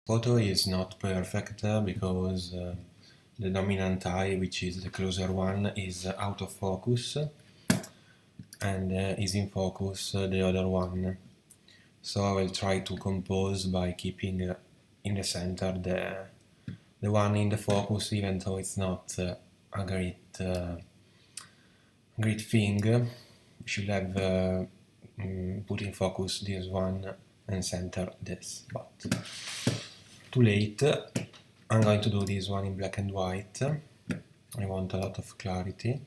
Photo is not perfect because the dominant eye, which is the closer one, is out of focus and is in focus the other one. So I will try to compose by keeping in the center the one in the focus, even though it's not a great thing. You should have put in focus this one and center this, but too late. I'm going to do this one in black and white. I want a lot of clarity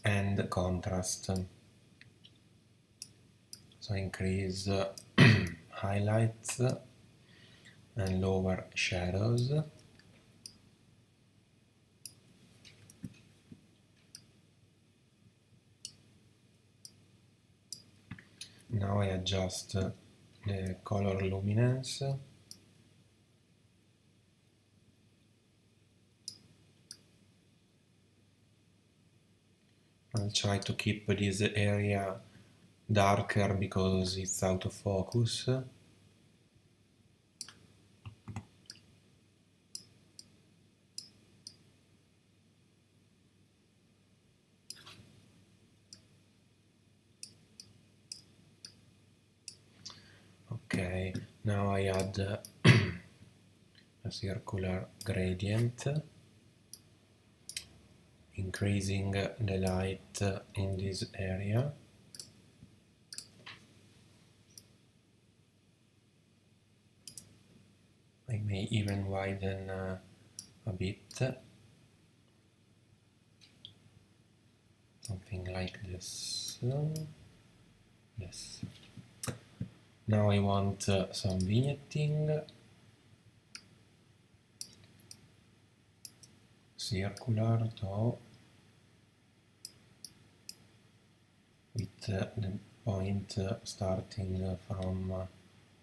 and contrast. So increase highlights and lower shadows. Now I adjust the color luminance. I'll try to keep this area darker because it's out of focus. Okay, now I add a circular gradient, increasing the light in this area. I may even widen a bit, something like this. Yes. Now I want some vignetting, circular though, with the point starting from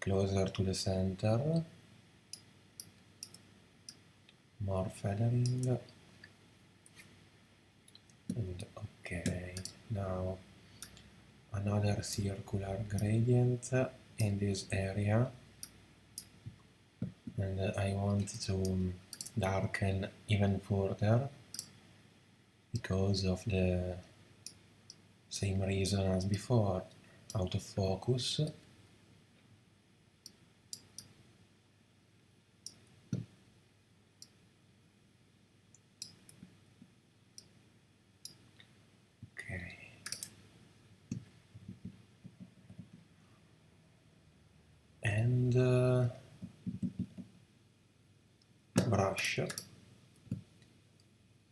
closer to the center, more feathering, and okay, now another circular gradient in this area, and I want to darken even further because of the same reason as before, out of focus. Okay. And brush.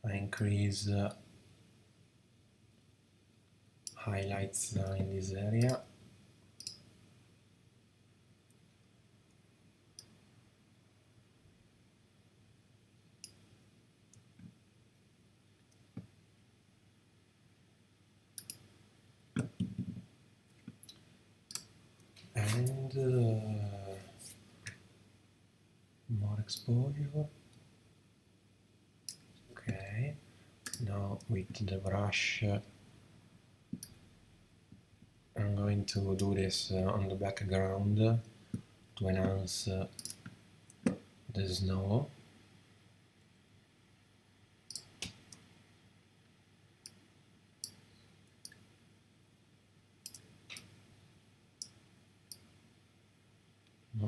I increase highlights in this area. And more exposure. Okay, now with the brush I'm going to do this on the background to enhance the snow.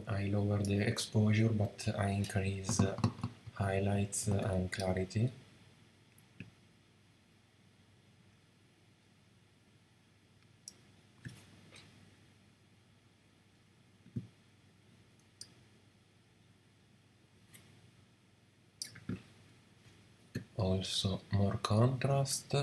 I lower the exposure, but I increase highlights and clarity. Also more contrast.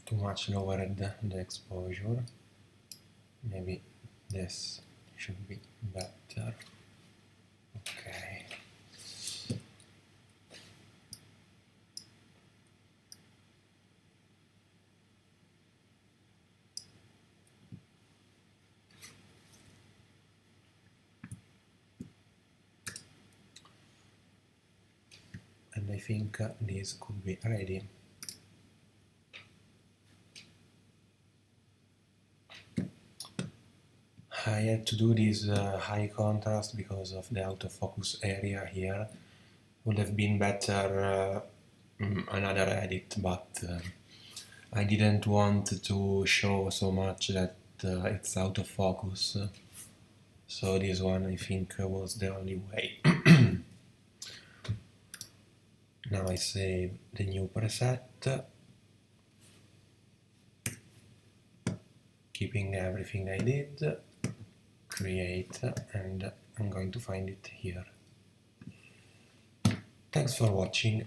Too much lowered the exposure. Maybe this should be better. Okay. And I think this could be ready. I had to do this high contrast because of the autofocus area here. Would have been better another edit, but I didn't want to show so much that it's out of focus. So this one I think was the only way. Now I save the new preset, keeping everything I did, create, and I'm going to find it here. Thanks for watching.